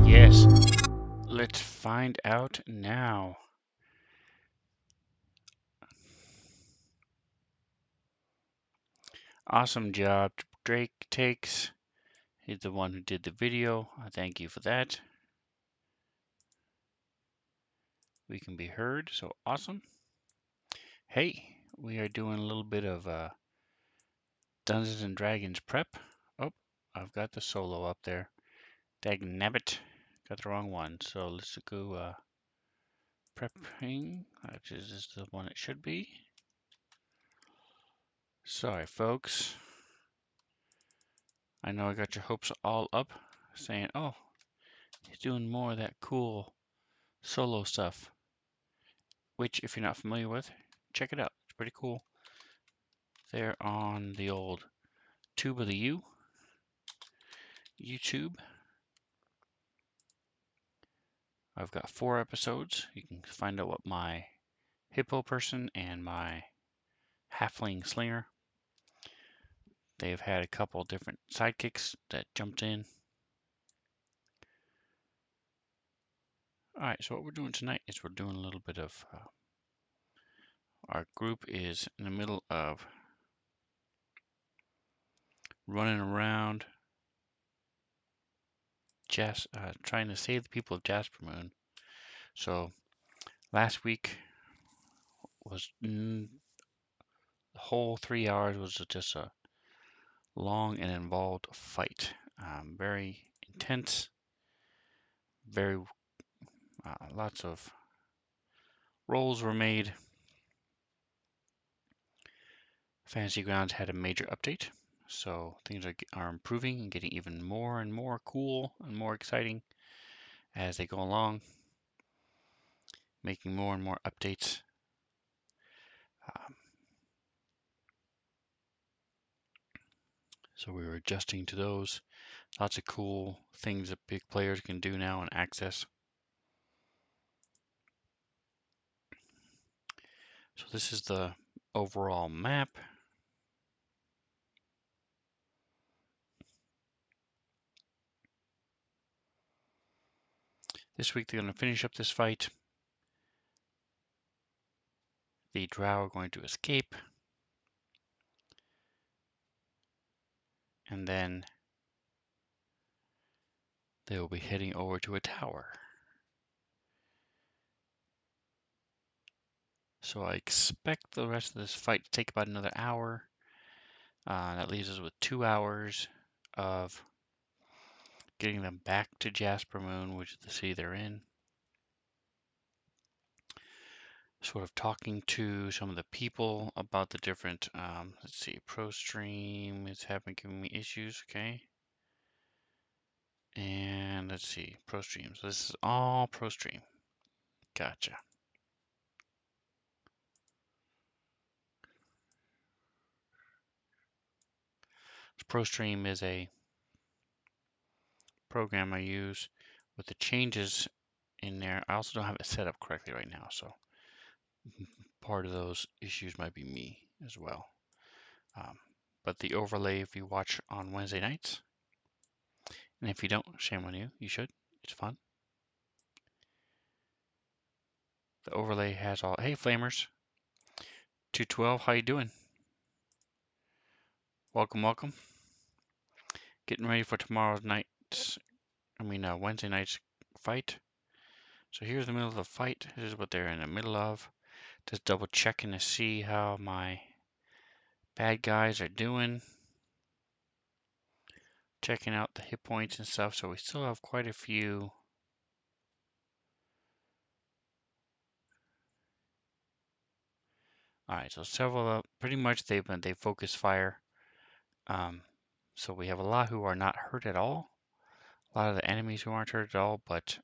Yes, let's find out now. Awesome job, Drake Takes. He's the one who did the video. I thank you for that. We can be heard, so awesome. Hey, we are doing a little bit of Dungeons and Dragons prep. Oh, I've got the solo up there. Dagnabbit. Got the wrong one. So let's go prepping, which is the one it should be. Sorry, folks. I know I got your hopes all up, saying, oh, he's doing more of that cool solo stuff, which, if you're not familiar with, check it out. It's pretty cool. They're on the old Tube of the U, YouTube. I've got 4 episodes. You can find out what my hippo person and my halfling slinger. They've had a couple different sidekicks that jumped in. Alright, so what we're doing tonight is we're doing a little bit of, our group is in the middle of running around, trying to save the people of Jasper Moon. So last week was the whole 3 hours was just a long and involved fight. Very intense, very lots of rolls were made. Fantasy Grounds had a major update, so things are improving and getting even more and more cool and more exciting as they go along, making more and more updates. So we were adjusting to those. Lots of cool things that big players can do now and access. So this is the overall map. This week they're going to finish up this fight. The drow are going to escape. And then they will be heading over to a tower. So I expect the rest of this fight to take about another hour. That leaves us with 2 hours of getting them back to Jasper Moon, which is the city they're in. Sort of talking to some of the people about the different, let's see, ProStream is giving me issues, okay. And let's see, ProStream. So this is all ProStream. Gotcha. So ProStream is a program I use with the changes in there. I also don't have it set up correctly right now, so part of those issues might be me as well. But the overlay, if you watch on Wednesday nights, and if you don't, shame on you, you should. It's fun. The overlay has all, hey Flamers, 212, how you doing? Welcome, welcome. Getting ready for tomorrow's Wednesday night's fight. So here's the middle of the fight. This is what they're in the middle of. Just double checking to see how my bad guys are doing. Checking out the hit points and stuff. So we still have quite a few. Alright, so several, pretty much they focus fire. So we have a lot who are not hurt at all. A lot of the enemies who aren't hurt at all, but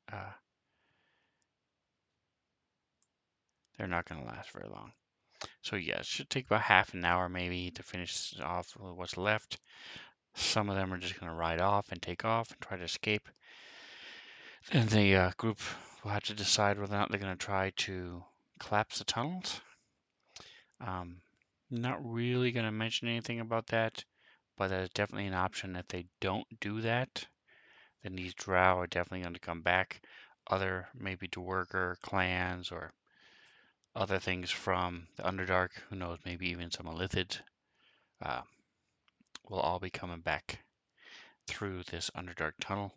they're not going to last very long. So yeah, it should take about half an hour maybe to finish off what's left. Some of them are just going to ride off and take off and try to escape. Then the group will have to decide whether or not they're going to try to collapse the tunnels. Not really going to mention anything about that, but that is definitely an option if they don't do that. then these drow are definitely going to come back. Other maybe Dwarger clans or other things from the Underdark, who knows, maybe even some Illithids, uh, will all be coming back through this Underdark tunnel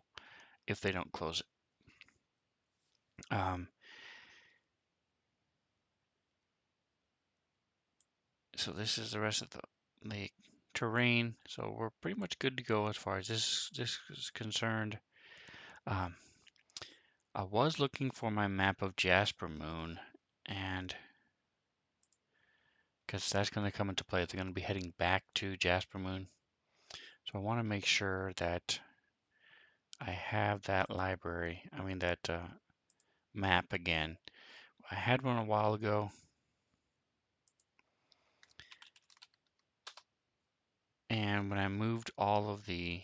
if they don't close it. So this is the rest of the terrain. So we're pretty much good to go as far as this is concerned. I was looking for my map of Jaspermoon, and because that's going to come into play, they're going to be heading back to Jaspermoon. So I want to make sure that I have that library, that map again. I had one a while ago, and when I moved all of the,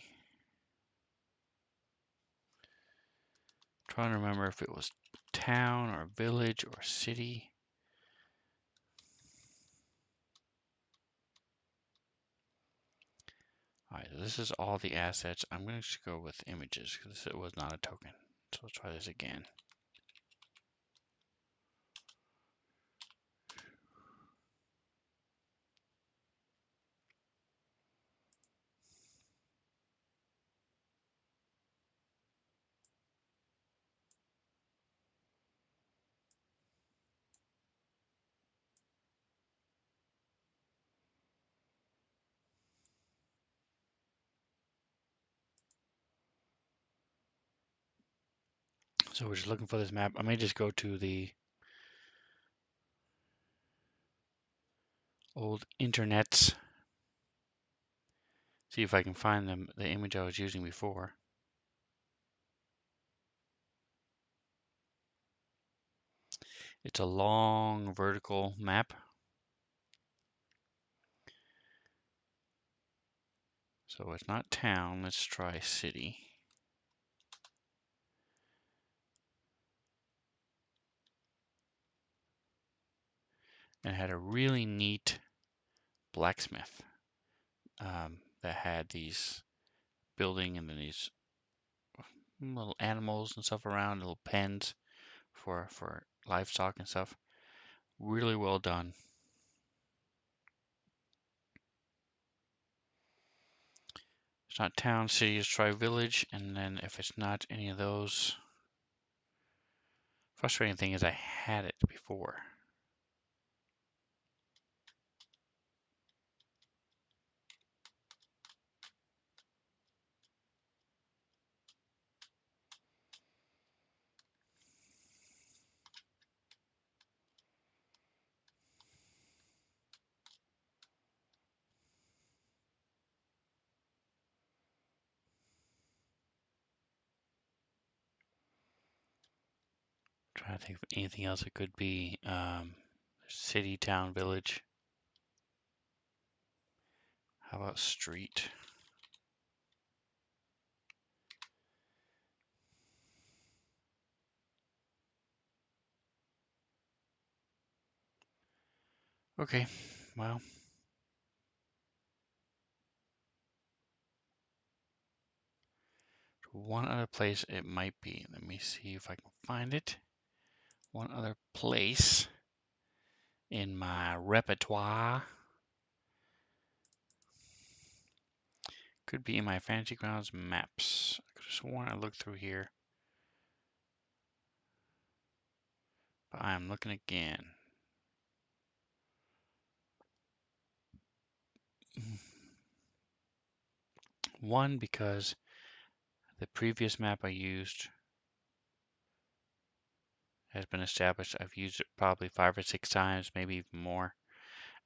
trying to remember if it was town or village or city. Alright, so this is all the assets. I'm going to go with images because it was not a token. So let's try this again. So we're just looking for this map. I may just go to the old internets, see if I can find the image I was using before. It's a long vertical map. So it's not town. Let's try city. And it had a really neat blacksmith that had these building and then these little animals and stuff around, little pens for livestock and stuff. Really well done. It's not town, city, let's try village, and then if it's not any of those, frustrating thing is I had it before. Trying to think of anything else it could be. City, town, village. How about street? Okay, well. One other place it might be. Let me see if I can find it. One other place in my repertoire. Could be in my Fantasy Grounds maps. I could have sworn I looked through here. But I'm looking again. One, because the previous map I used has been established. I've used it probably 5 or 6 times, maybe even more,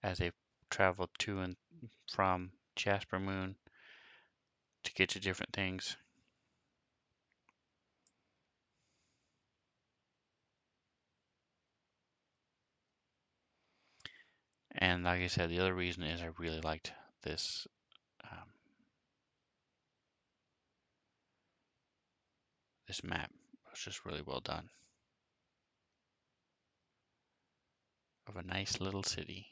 as I've traveled to and from Jaspermoon to get to different things. And like I said, the other reason is I really liked this this map. It was just really well done. Of a nice little city.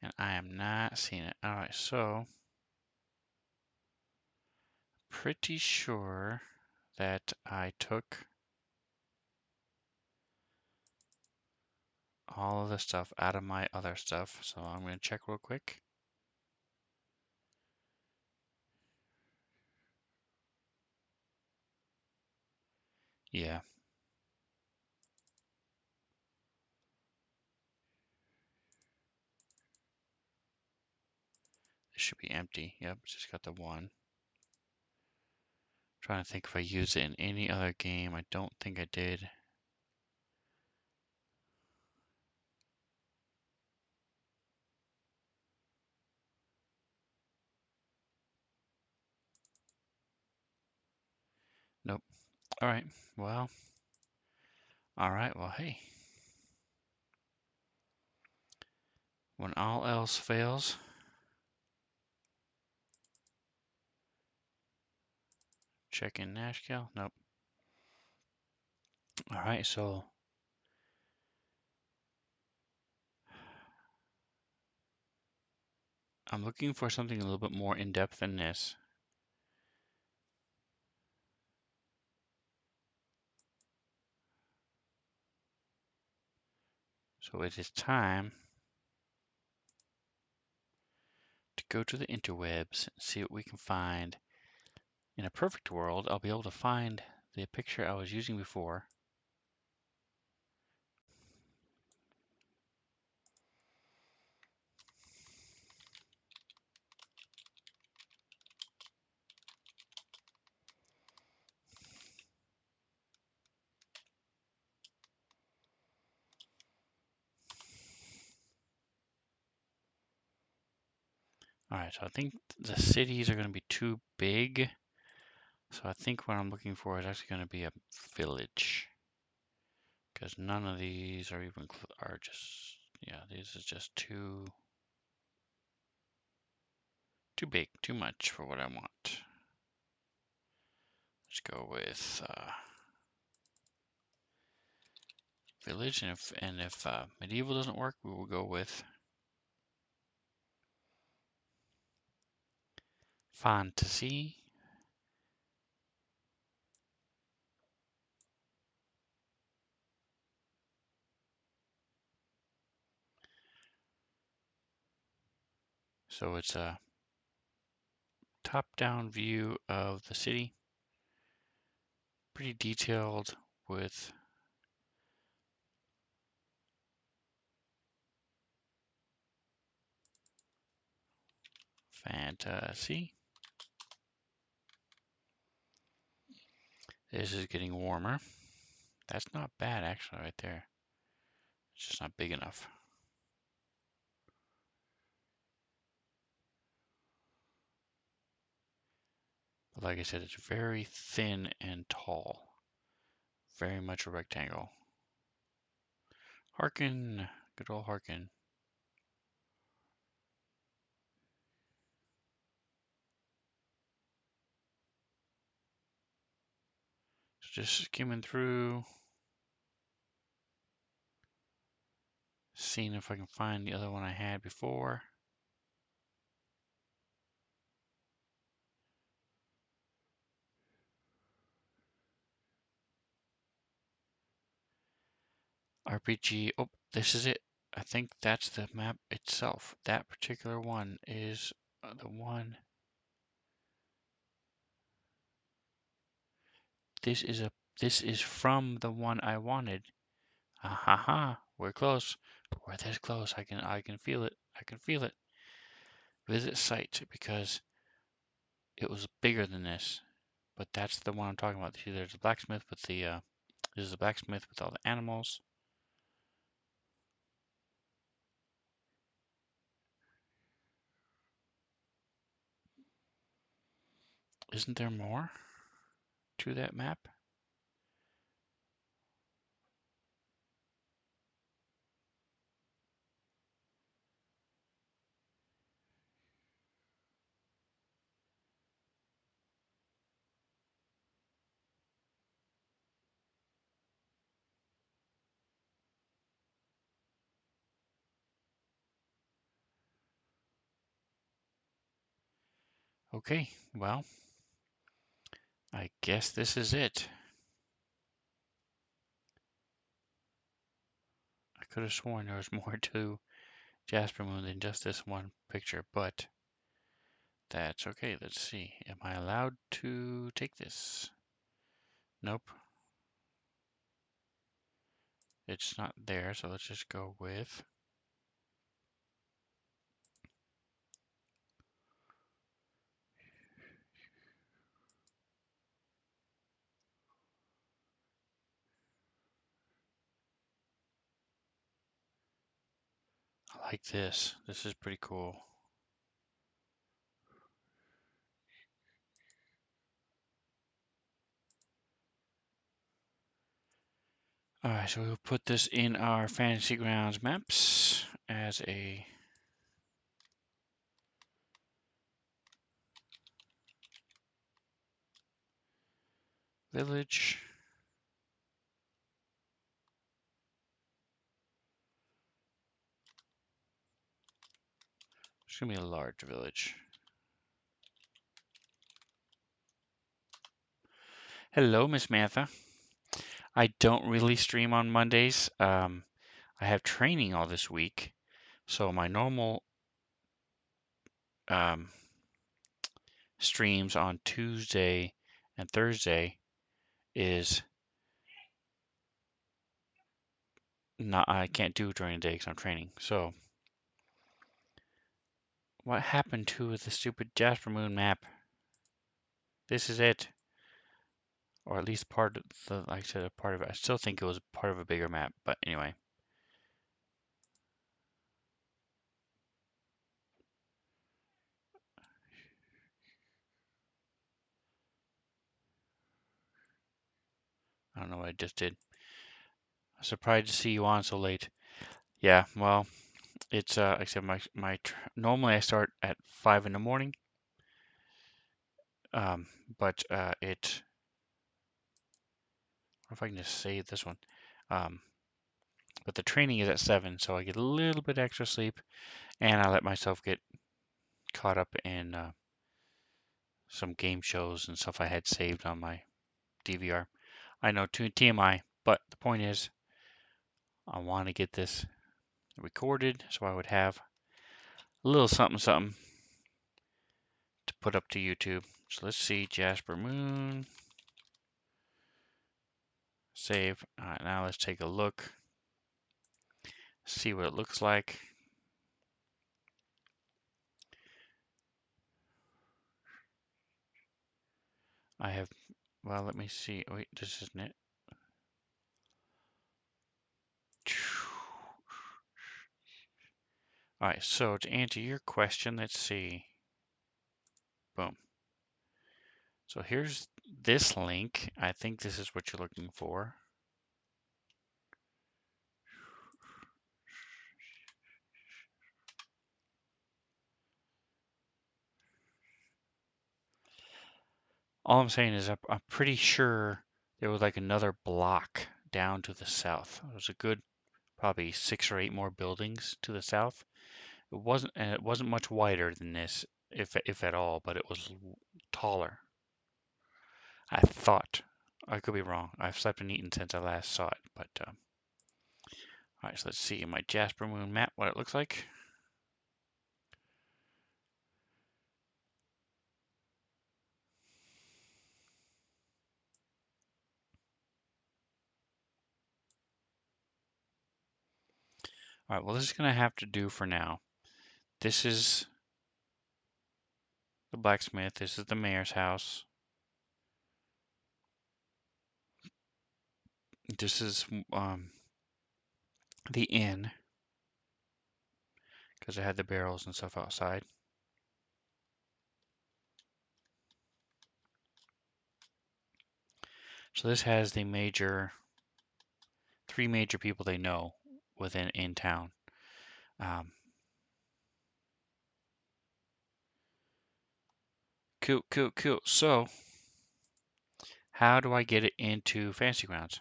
And I am not seeing it. Alright, so pretty sure that I took all of the stuff out of my other stuff, so I'm going to check real quick. Yeah. It should be empty. Yep, just got the one. Trying to think if I used it in any other game. I don't think I did. Nope. All right. Well. All right. Well, hey. When all else fails, check in Nashkel. Nope. All right. So I'm looking for something a little bit more in depth than this. So it is time to go to the interwebs and see what we can find. In a perfect world, I'll be able to find the picture I was using before. All right, so I think the cities are going to be too big. So I think what I'm looking for is actually going to be a village. Because none of these are even, are just, yeah, these is just too big, too much for what I want. Let's go with village, and if medieval doesn't work, we will go with fantasy. So it's a top-down view of the city, pretty detailed with fantasy. This is getting warmer. That's not bad actually right there. It's just not big enough. But like I said, it's very thin and tall. Very much a rectangle. Harkin, good old Harkin. So just skimming through, seeing if I can find the other one I had before. RPG, oh, this is it. I think that's the map itself. That particular one is the one. This is from the one I wanted. Ah ha ha, we're close. We're this close. I can feel it. I can feel it. Visit site because it was bigger than this. But that's the one I'm talking about. See, there's a blacksmith with the this is a blacksmith with all the animals. Isn't there more to that map? Okay, well, I guess this is it. I could have sworn there was more to Jasper Moon than just this one picture, but that's okay. Let's see. Am I allowed to take this? Nope. It's not there, so let's just go with. I like this. This is pretty cool. Alright, so we'll put this in our Fantasy Grounds maps as a village. It's going to be a large village. Hello, Miss Mantha. I don't really stream on Mondays. I have training all this week, so my normal streams on Tuesday and Thursday is not. I can't do during the day because I'm training. So, what happened to the stupid Jasper Moon map? This is it, or at least part of the. Like I said, a part of it. I still think it was part of a bigger map, but anyway. I don't know what I just did. I'm surprised to see you on so late. Yeah, well, it's like I said, normally I start at 5 in the morning, but it. If I can just save this one, um, but the training is at 7, so I get a little bit extra sleep, and I let myself get caught up in some game shows and stuff I had saved on my DVR. I know, to TMI, but the point is, I want to get this recorded so I would have a little something something to put up to YouTube. So let's see, Jasper Moon, save. All right, now let's take a look, see what it looks like. I have, well, let me see. Wait, this isn't it. All right, so to answer your question, let's see. Boom. So here's this link. I think this is what you're looking for. All I'm saying is I'm pretty sure there was like another block down to the south. It was a good probably 6 or 8 more buildings to the south. It wasn't much wider than this, if at all, but it was taller. I thought. I could be wrong. I've slept and eaten since I last saw it, but all right. So let's see in my Jasper Moon map what it looks like. All right. Well, this is gonna have to do for now. This is the blacksmith. This is the mayor's house. This is the inn, because I had the barrels and stuff outside. So this has the three major people they know in town. Cool. So, how do I get it into Fantasy Grounds?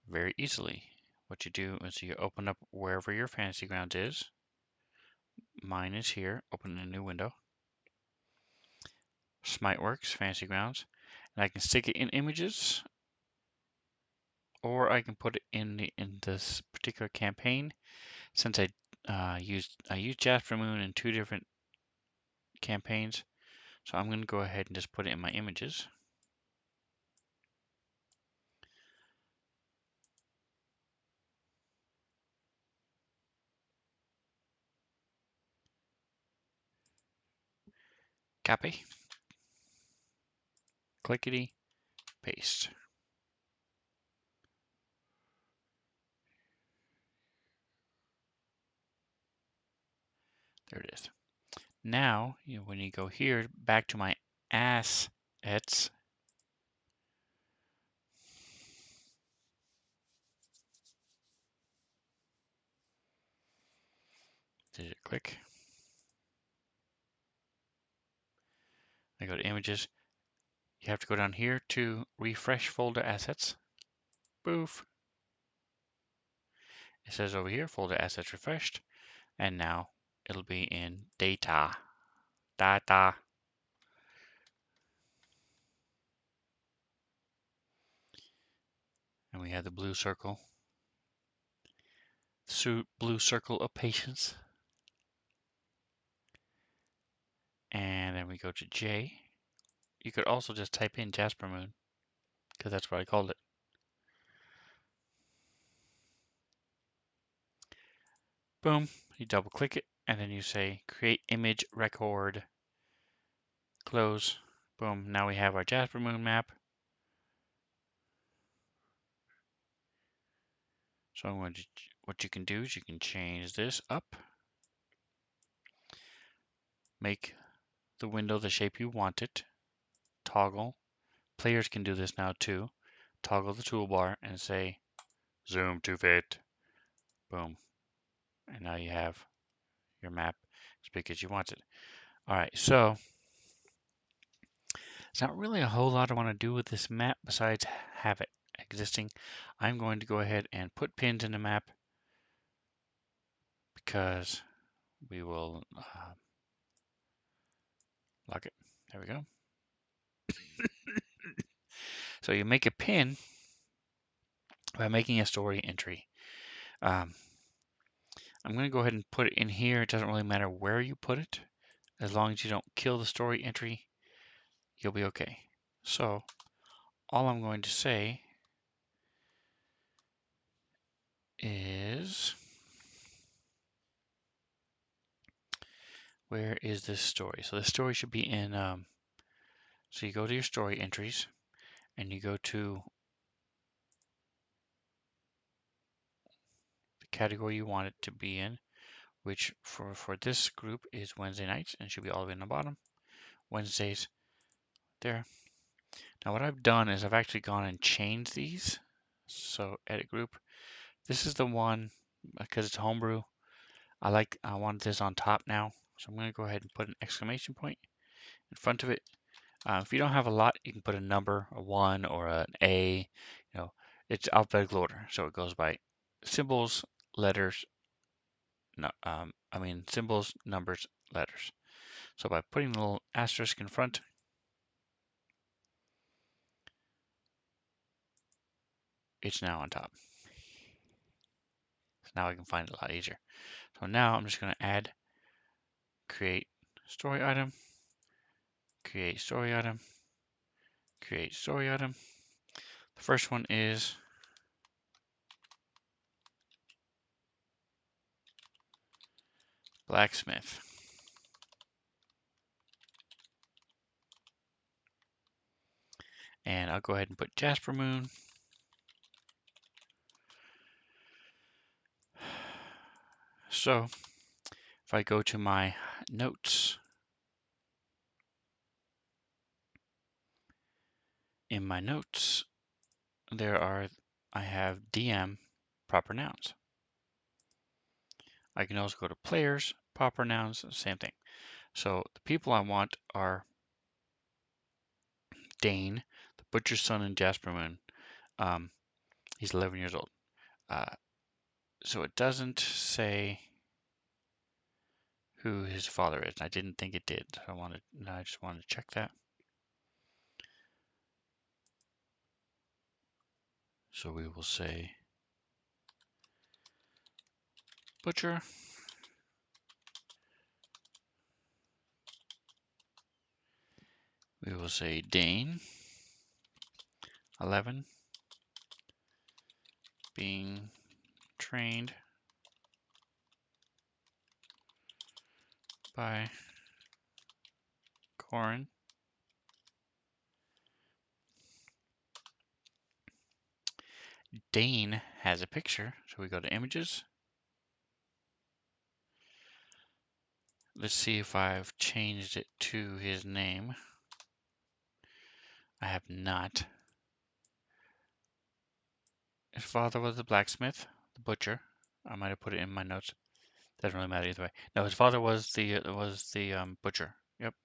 Very easily. What you do is you open up wherever your Fantasy Grounds is. Mine is here. Open a new window. Smiteworks, Fantasy Grounds. And I can stick it in images, or I can put it in this particular campaign. Since I used Jasper Moon in 2 different campaigns, so I'm going to go ahead and just put it in my images. Copy, clickety, paste. There it is. Now, when you go here, back to my assets, did it click? I go to images. You have to go down here to refresh folder assets. Boof. It says over here, folder assets refreshed. And now it'll be in data. Data. And we have the blue circle. Blue circle of patience. And then we go to J. You could also just type in Jasper Moon, because that's what I called it. Boom. You double click it, and then you say create image record. Close. Boom. Now we have our Jasper Moon map. So what you can do is you can change this up. Make the window the shape you want it. Toggle. Players can do this now too. Toggle the toolbar and say zoom to fit. Boom. And now you have your map as big as you want it. All right, so there's not really a whole lot I want to do with this map besides have it existing. I'm going to go ahead and put pins in the map because we will lock it. There we go. So you make a pin by making a story entry. I'm going to go ahead and put it in here. It doesn't really matter where you put it. As long as you don't kill the story entry, you'll be okay. So all I'm going to say is, where is this story? So the story should be in, so you go to your story entries and you go to the category you want it to be in, which for this group is Wednesday nights and should be all the way in the bottom. Wednesdays there. Now what I've done is I've actually gone and changed these. So edit group. This is the one because it's homebrew. I want this on top now. So I'm going to go ahead and put an exclamation point in front of it. If you don't have a lot, you can put a number, a 1 or an A. You know, it's alphabetical order, so it goes by symbols, letters. No, symbols, numbers, letters. So by putting a little asterisk in front, it's now on top. So now I can find it a lot easier. So now I'm just going to add, create story item, create story item, create story item. The first one is blacksmith. And I'll go ahead and put Jasper Moon. So if I go to my notes, in my notes, I have DM proper nouns. I can also go to players, proper nouns, same thing. So the people I want are Dane, the butcher's son in Jasper Moon. He's 11 years old. So it doesn't say who his father is. I didn't think it did. I just wanted to check that. So we will say butcher. We will say Dane 11 being trained by Corin. Dane has a picture, so we go to images. Let's see if I've changed it to his name. I have not. His father was the blacksmith, the butcher. I might have put it in my notes. Doesn't really matter either way. No, his father was the butcher. Yep.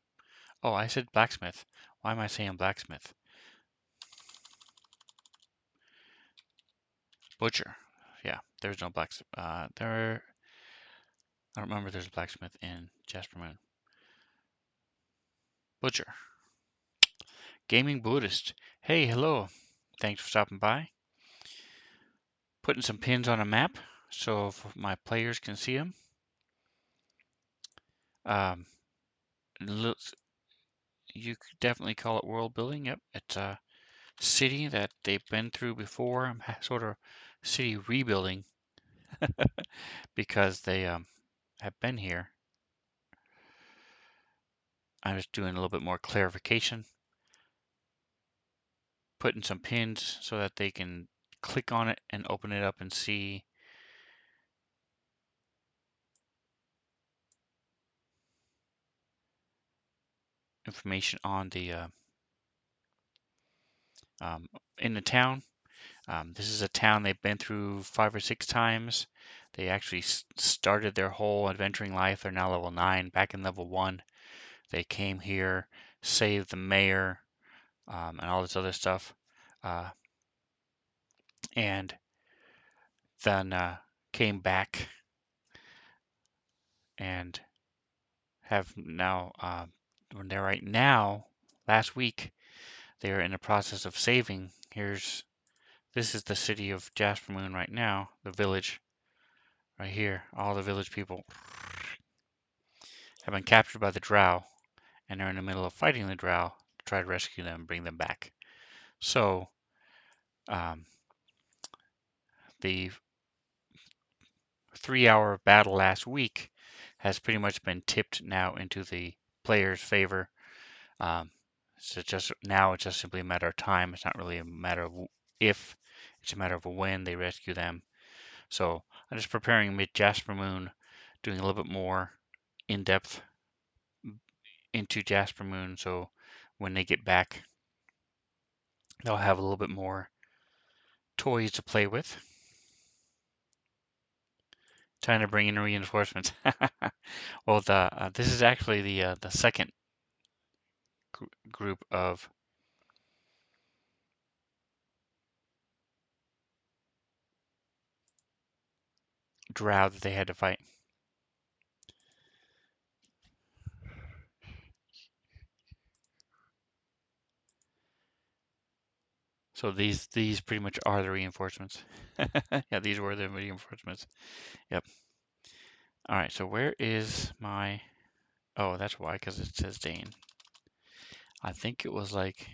Oh, I said blacksmith. Why am I saying blacksmith? Butcher. Yeah, there's no blacksmith. I don't remember there's a blacksmith in Jasper Moon. Butcher. Gaming Buddhist. Hey, hello. Thanks for stopping by. Putting some pins on a map so my players can see them. Looks, you could definitely call it world building. Yep, it's a city that they've been through before. I'm sort of city rebuilding because they have been here. I'm just doing a little bit more clarification, putting some pins so that they can click on it and open it up and see information on the in the town. This is a town they've been through 5 or 6 times. They actually started their whole adventuring life. They're now level 9, back in level 1. They came here, saved the mayor, and all this other stuff. And then came back and have now, when they're right now, last week, they're in the process of saving. This is the city of Jasper Moon right now, the village, right here. All the village people have been captured by the Drow, and they're in the middle of fighting the Drow to try to rescue them and bring them back. So, um, the 3-hour battle last week has pretty much been tipped now into the player's favor. So it's just simply a matter of time. It's not really a matter of if, it's a matter of when they rescue them. So I'm just preparing mid Jasper Moon, doing a little bit more in depth into Jasper Moon. So when they get back, they'll have a little bit more toys to play with. Trying to bring in reinforcements. Well, this is actually the second group of Drow that they had to fight. So these pretty much are the reinforcements. Yeah, these were the reinforcements. Yep. All right, so where is my... Oh, that's why, because it says Dane. I think it was like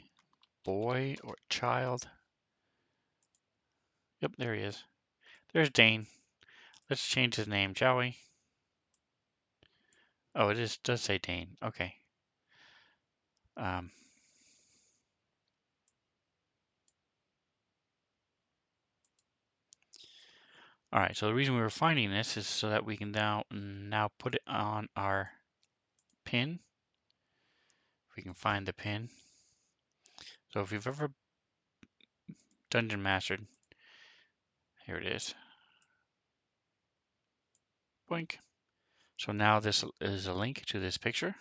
boy or child. Yep, there he is. There's Dane. Let's change his name, shall we? Oh, does say Dane. Okay. Um, all right, so the reason we were finding this is so that we can now put it on our pin. If we can find the pin. So if you've ever dungeon mastered, here it is. Boink. So now this is a link to this picture.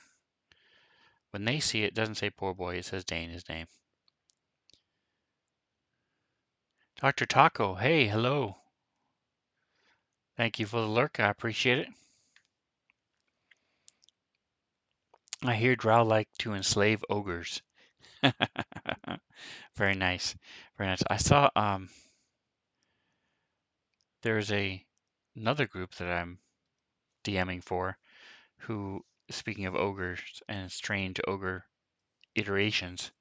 When they see it, it doesn't say poor boy, it says Dane, his name. Dr. Taco, hey, hello. Thank you for the lurk, I appreciate it. I hear Drow like to enslave ogres. Very nice, very nice. I saw there's another group that I'm DMing for who, speaking of ogres and strange ogre iterations,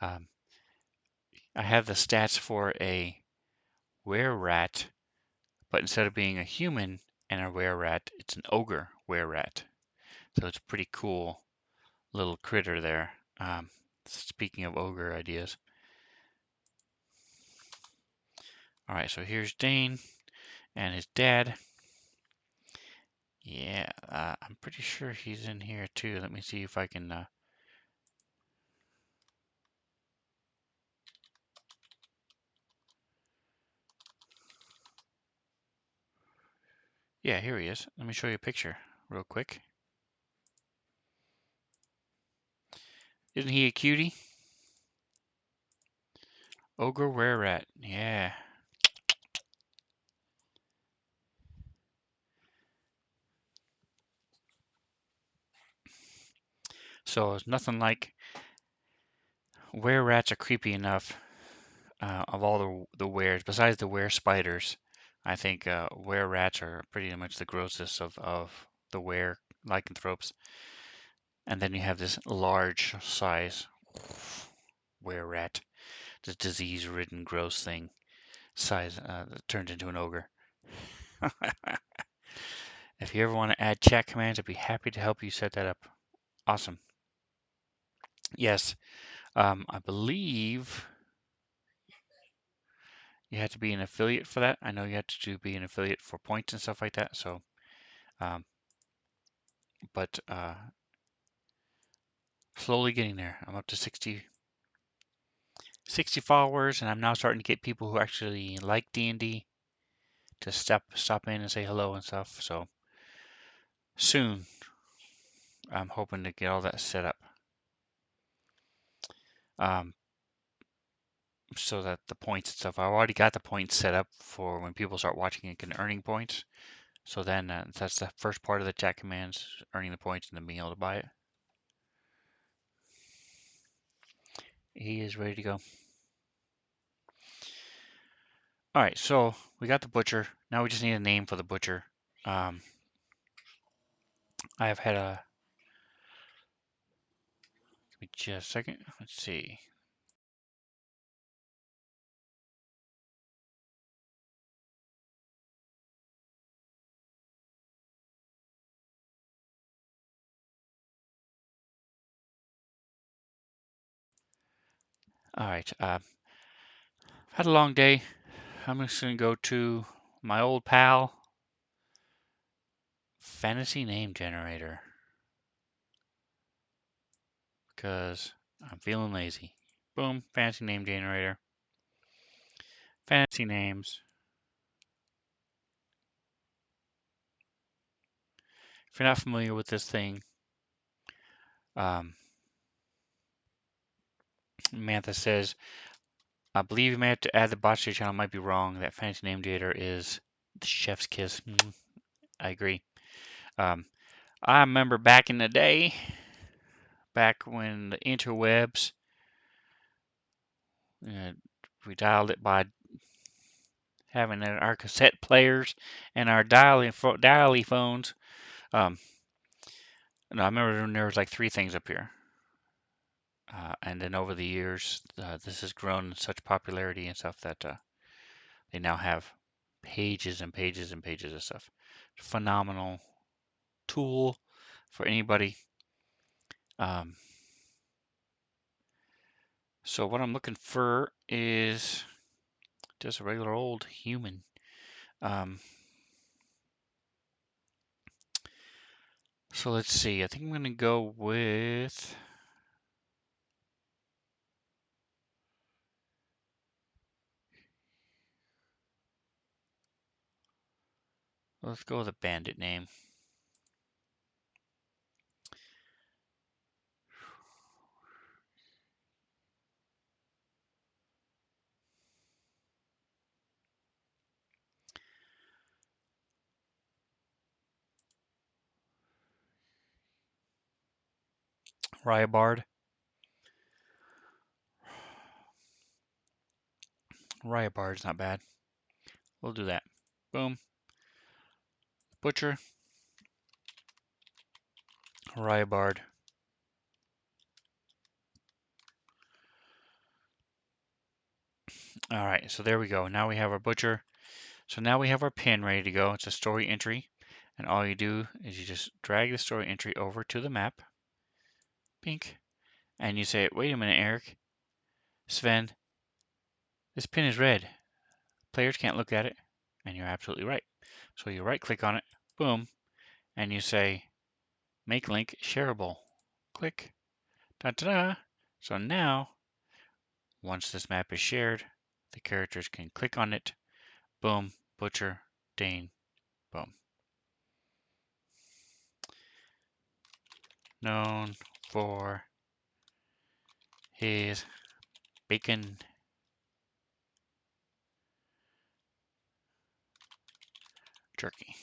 um, I have the stats for a were-rat, but instead of being a human and a were-rat, it's an ogre were-rat. So it's a pretty cool little critter there. Speaking of ogre ideas. All right, so here's Dane and his dad. Yeah, I'm pretty sure he's in here too. Let me see if I can. Yeah, here he is. Let me show you a picture real quick. Isn't he a cutie? Ogre were-rat. Yeah. So it's nothing like were-rats are creepy enough of all the wares, besides the were-spiders. I think were-rats are pretty much the grossest of the were lycanthropes. And then you have this large size were-rat, this disease-ridden, gross thing, size that turns into an ogre. If you ever want to add chat commands, I'd be happy to help you set that up. Awesome. Yes, I believe you had to be an affiliate for that. I know you had to be an affiliate for points and stuff like that. So, um, but slowly getting there. I'm up to 60 followers, and I'm now starting to get people who actually like D&D to stop in and say hello and stuff. So soon, I'm hoping to get all that set up. Um, so that the points and stuff, I've already got the points set up for when people start watching and can earning points. So then that's the first part of the chat commands, earning the points and then being able to buy it. He is ready to go. All right, so we got the butcher. Now we just need a name for the butcher. I have had a. Give me just a second. Let's see. All right. Had a long day. I'm just gonna go to my old pal, Fantasy Name Generator, because I'm feeling lazy. Boom, Fantasy Name Generator. Fantasy names. If you're not familiar with this thing, um, Mantha says, I believe you may have to add the bot to your channel. Might be wrong. That Fantasy Name Generator is the chef's kiss. I agree. I remember back in the day, back when the interwebs, uh, we dialed it by having our cassette players and our dialy phones. No, I remember when there was like 3 things up here. And then over the years, this has grown in such popularity and stuff that they now have pages and pages and pages of stuff. Phenomenal tool for anybody. So what I'm looking for is just a regular old human. So let's see. I think I'm going to go with. Let's go with a bandit name. Ryabard. Ryabard's not bad. We'll do that. Boom. Butcher. Ryabard. All right, so there we go. Now we have our butcher. So now we have our pin ready to go. It's a story entry. And all you do is you just drag the story entry over to the map. Pink. And you say, wait a minute, Eric. Sven, this pin is red. Players can't look at it. And you're absolutely right. So you right click on it. Boom. And you say, make link shareable. Click. Da-da-da. So now, once this map is shared, the characters can click on it. Boom. Butcher. Dane. Boom. Known for his bacon jerky.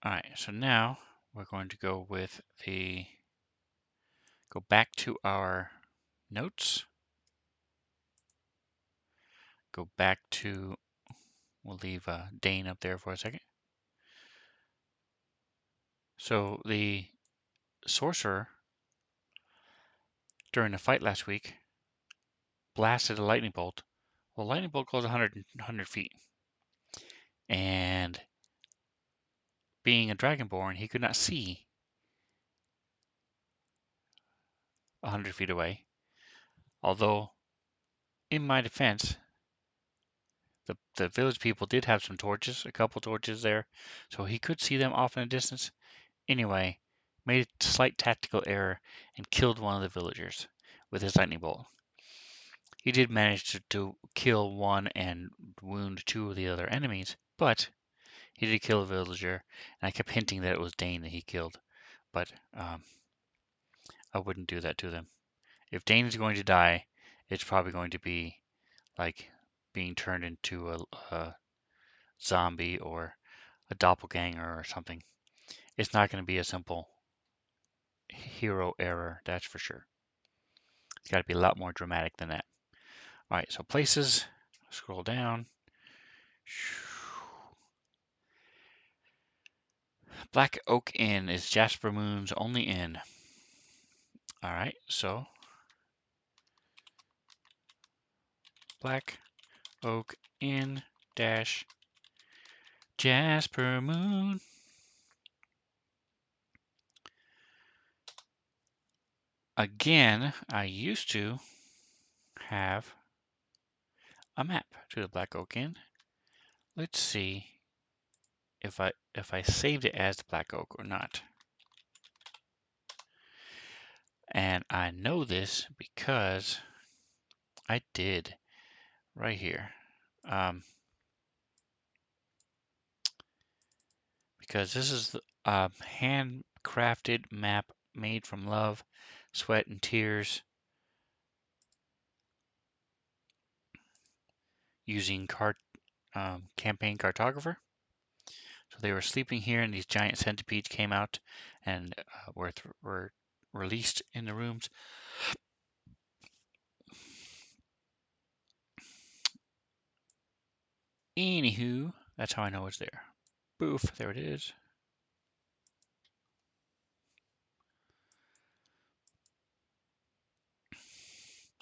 All right, so now we're going to go back to our notes. Go back to, we'll leave Dane up there for a second. So the sorcerer, during the fight last week, blasted a lightning bolt. Well, lightning bolt goes 100 feet. And being a dragonborn, he could not see 100 feet away. Although, in my defense, the village people did have some torches, a couple torches there, so he could see them off in the distance. Anyway, made a slight tactical error and killed one of the villagers with his lightning bolt. He did manage to kill one and wound two of the other enemies, but he did kill a villager, and I kept hinting that it was Dane that he killed, but I wouldn't do that to them. If Dane is going to die, it's probably going to be like being turned into a zombie or a doppelganger or something. It's not going to be a simple hero error, that's for sure. It's got to be a lot more dramatic than that. All right, so places, scroll down. Black Oak Inn is Jasper Moon's only inn. All right, so Black Oak Inn dash Jasper Moon. Again, I used to have a map to the Black Oak Inn. Let's see if I saved it as the Black Oak or not. And I know this because I did right here. Because this is a handcrafted map made from love, sweat, and tears using campaign cartographer. So they were sleeping here, and these giant centipedes came out and were released in the rooms. Anywho, that's how I know it's there. Boof, there it is.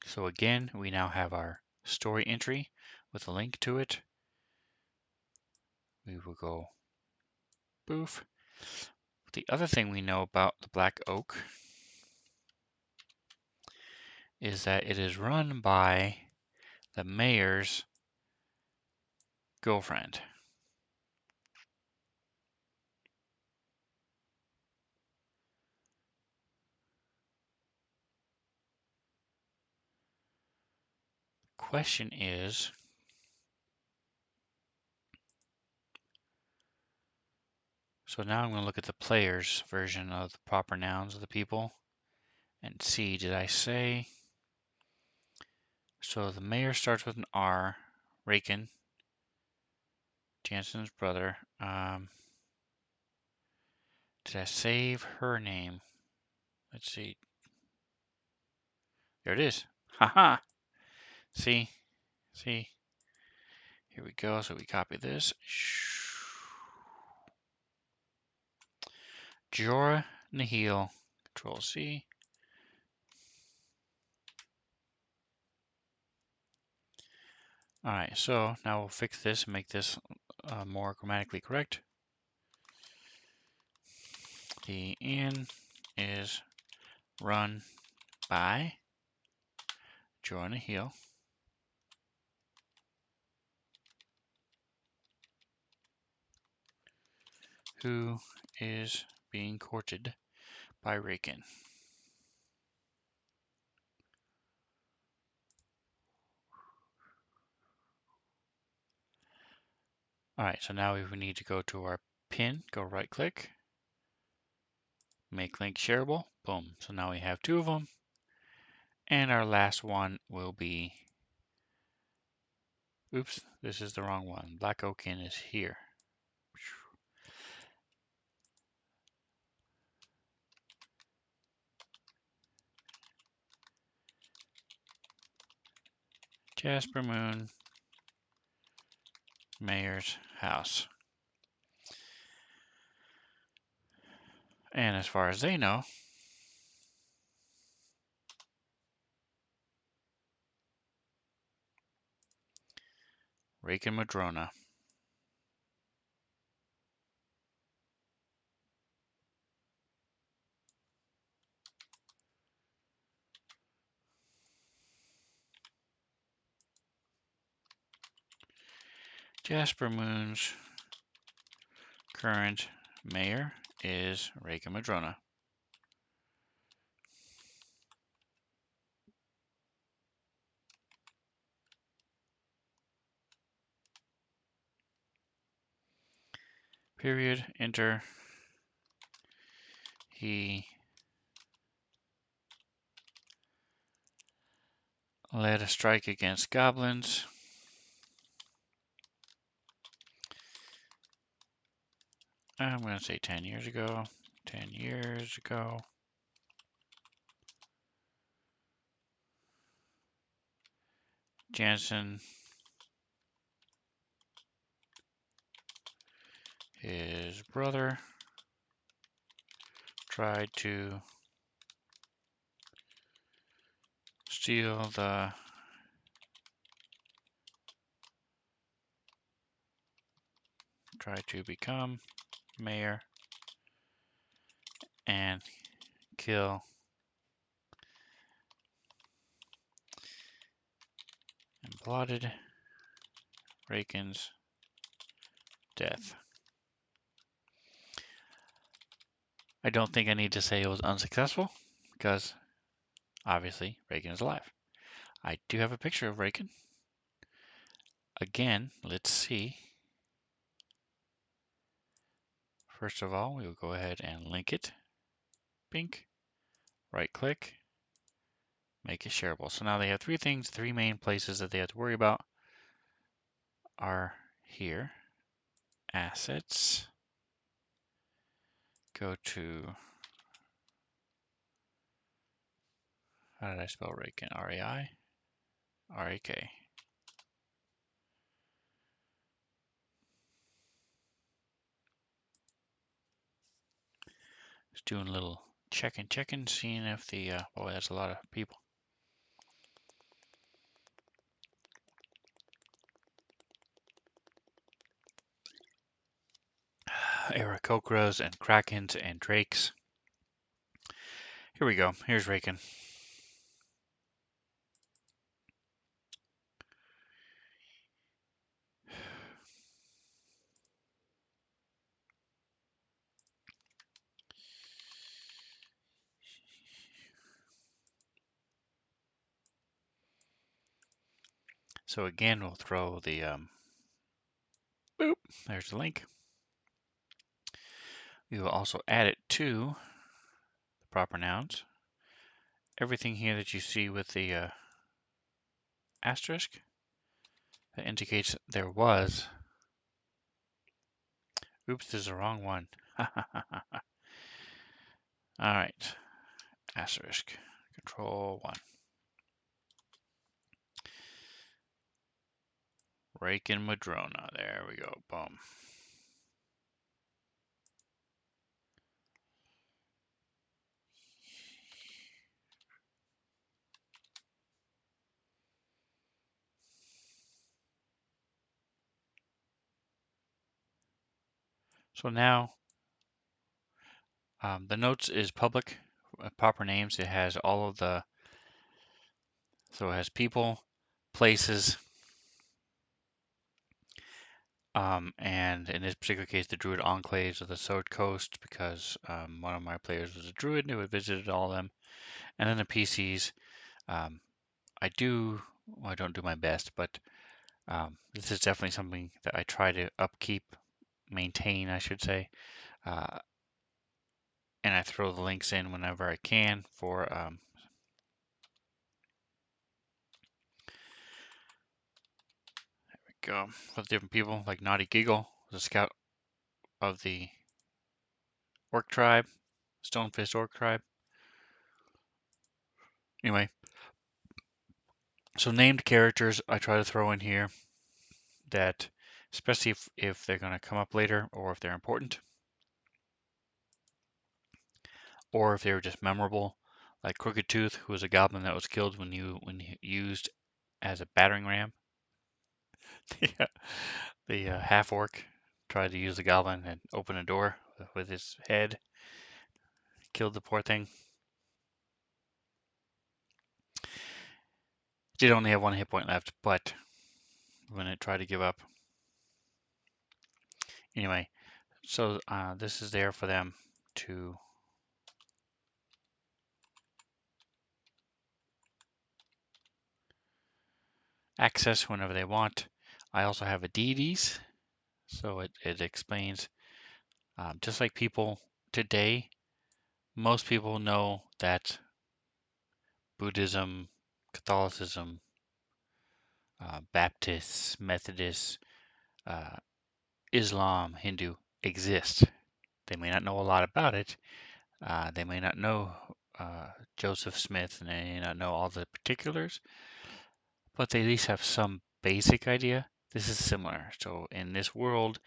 So again, we now have our story entry with a link to it. We will go boof. The other thing we know about the Black Oak is that it is run by the mayor's girlfriend. Question is, so now I'm going to look at the player's version of the proper nouns of the people and see, did I say? So the mayor starts with an R, Raken, Jansen's brother. Did I save her name? Let's see. There it is. Haha. See? See? Here we go. So we copy this. Jora Nihil. Control C. Alright, so now we'll fix this and make this more grammatically correct. The inn is run by Jora Nihil, who is being courted by Raken. Alright, so now we need to go to our pin, go right click, make link shareable, boom. So now we have two of them. And our last one will be, oops, this is the wrong one. Black Oak Inn is here. Jasper Moon, Mayor's house. And as far as they know, Raken Madrona. Jasper Moon's current mayor is Raken Madrona. Period, enter. He led a strike against goblins. I'm going to say 10 years ago. 10 years ago. Jansen, his brother, tried to steal the tried to become mayor and kill and plotted Raken's death. I don't think I need to say it was unsuccessful because obviously Raken is alive. I do have a picture of Raken. Again, let's see. First of all, we will go ahead and link it. Pink. Right click. Make it shareable. So now they have three things, three main places that they have to worry about are here. Assets. Go to, how did I spell Raken? R-A-I? R-A-K. Just doing a little checking, seeing if the, boy, that's a lot of people. Aarakocras and Krakens and Drakes. Here we go. Here's Raken. So again, we'll throw the, boop, there's the link. We will also add it to the proper nouns. Everything here that you see with the asterisk, that indicates there was. Oops, this is the wrong one. All right, asterisk, control 1. Raken Madrona. There we go. Boom. So now the notes is public, proper names. It has all of the, so it has people, places, and in this particular case, the Druid enclaves of the Sword Coast, because one of my players was a Druid who had visited all of them. And then the PCs. Um, I do, well, I don't do my best, but this is definitely something that I try to upkeep, maintain, I should say. Uh, and I throw the links in whenever I can for go with different people, like Naughty Giggle, the scout of the Orc tribe, Stonefist Orc tribe. Anyway, so named characters I try to throw in here that, especially if they're going to come up later or if they're important or if they were just memorable, like Crooked Tooth, who was a goblin that was killed when used as a battering ram. The half orc tried to use the goblin and open a door with his head, killed the poor thing. Did only have one hit point left, but when it tried to give up. Anyway, so this is there for them to access whenever they want. I also have a deities, so it explains, just like people today, most people know that Buddhism, Catholicism, Baptists, Methodists, uh, Islam, Hindu exist. They may not know a lot about it. They may not know Joseph Smith, and they may not know all the particulars, but they at least have some basic idea. This is similar. So in this world,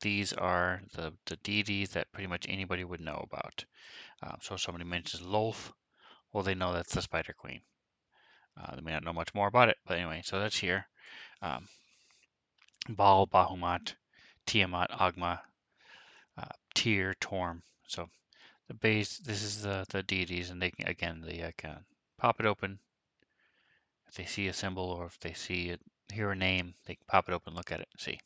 these are the deities that pretty much anybody would know about. So if somebody mentions Lolth, well, they know that's the Spider Queen. They may not know much more about it, but anyway, so that's here. Um, Baal, Bahamut, Tiamat, Agma, Tyr, Torm. So the base, this is the deities, and they can, again, they can pop it open. If they see a symbol or if they see it, hear a name, they can pop it open, look at it, and see.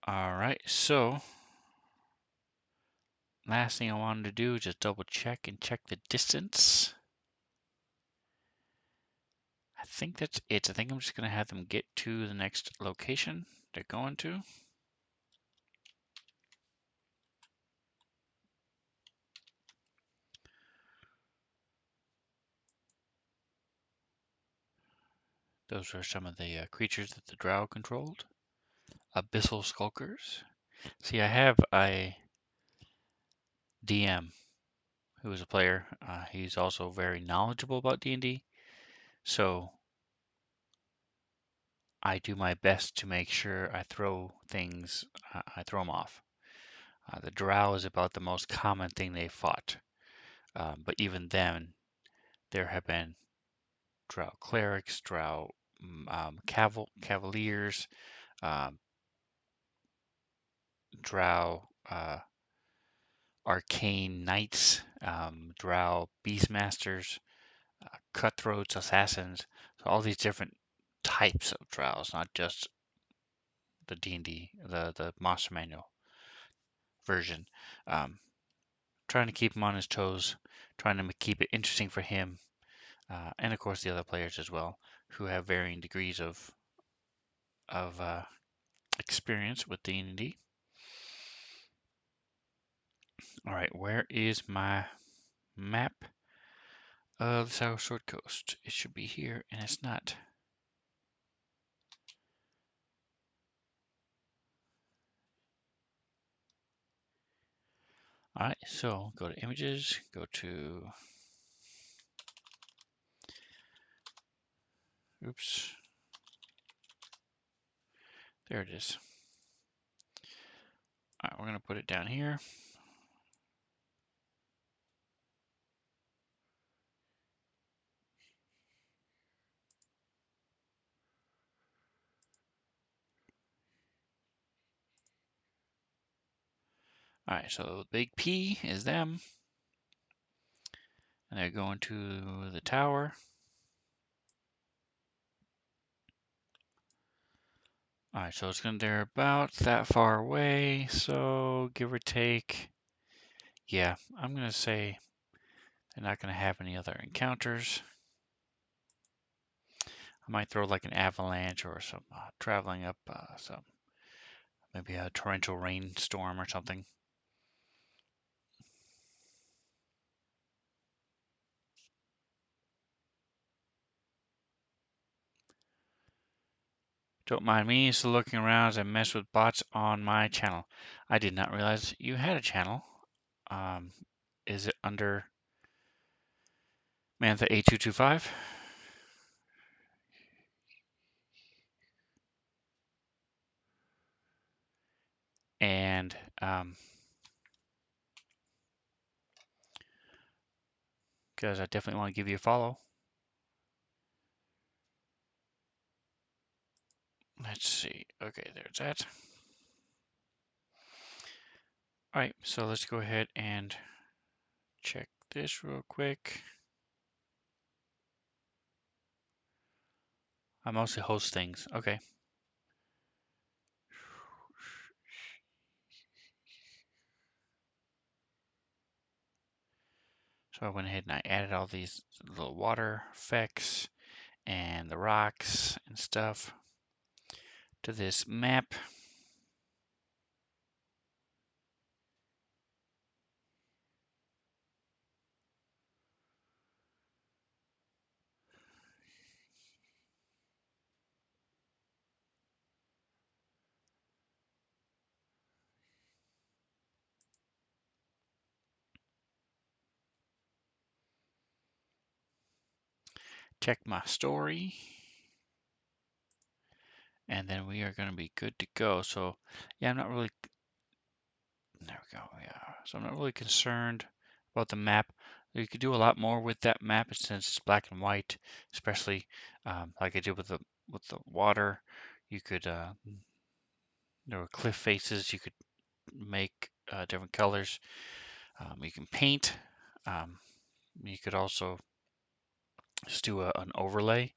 All right, so last thing I wanted to do is just double check and check the distance. I think that's it. I think I'm just going to have them get to the next location they're going to. Those are some of the creatures that the Drow controlled. Abyssal Skulkers. See, I have a DM who is a player. He's also very knowledgeable about D&D. So I do my best to make sure I throw things, I throw them off. The Drow is about the most common thing they fought. But even then, there have been Drow clerics, Drow cavaliers, um, Drow arcane knights, Drow beastmasters, cutthroats, assassins. So all these different types of Drows, not just the D&D, the Monster Manual version. Um, Trying to keep him on his toes, trying to keep it interesting for him, and of course the other players as well, who have varying degrees of experience with D&D. All right, where is my map of the South Sword Coast? It should be here, and it's not. All right, so go to images, go to, oops, there it is. All right, we're gonna put it down here. All right, so big P is them. And they're going to the tower. All right, so they're about that far away. So give or take, yeah, I'm gonna say they're not gonna have any other encounters. I might throw like an avalanche or some traveling up some, maybe a torrential rainstorm or something. Don't mind me, still looking around as I mess with bots on my channel. I did not realize you had a channel. Is it under Mantha 8225? And because I definitely want to give you a follow. Let's see. Okay, there's that. All right, so let's go ahead and check this real quick. I mostly host things. Okay. So I went ahead and I added all these little water effects and the rocks and stuff to this map. Check my story. And then we are going to be good to go. So yeah, I'm not really, there we go. Yeah. So I'm not really concerned about the map. You could do a lot more with that map since it's black and white, especially like I did with the water. You could there were cliff faces. You could make different colors. You can paint. Um, you could also just do an overlay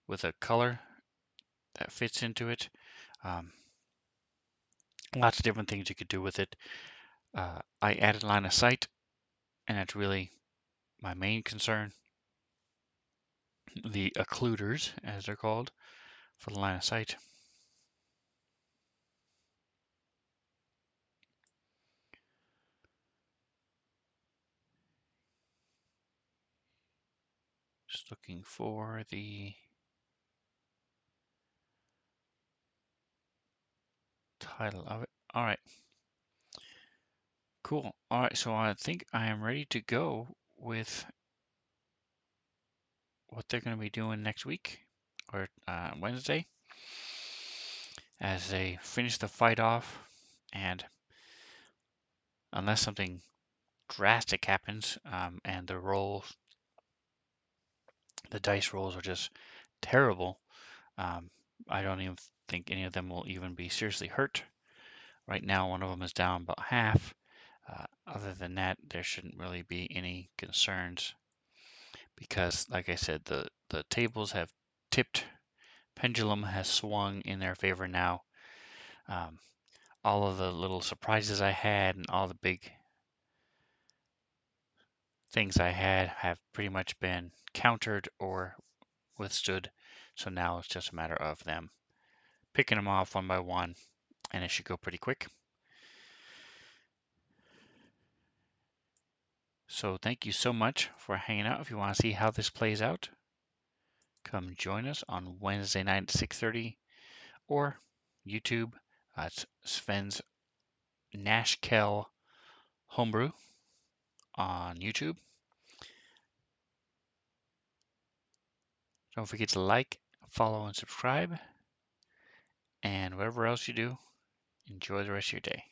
with a color that fits into it. Um, Lots of different things you could do with it. I added line of sight, and that's really my main concern. The occluders, as they're called, for the line of sight. Just looking for the title of it. All right. Cool. All right, so I think I am ready to go with what they're going to be doing next week or Wednesday as they finish the fight off. And unless something drastic happens and the dice rolls are just terrible, I don't even think any of them will even be seriously hurt. Right now, one of them is down about half. Other than that, there shouldn't really be any concerns because, like I said, the tables have tipped. Pendulum has swung in their favor now. Um, all of the little surprises I had and all the big things I had have pretty much been countered or withstood. So now it's just a matter of them picking them off one by one, and it should go pretty quick. So thank you so much for hanging out. If you want to see how this plays out, come join us on Wednesday night at 6:30 or YouTube. It's Sven's Nashkel Homebrew. on YouTube. Don't forget to like, follow, and subscribe. And whatever else you do, enjoy the rest of your day.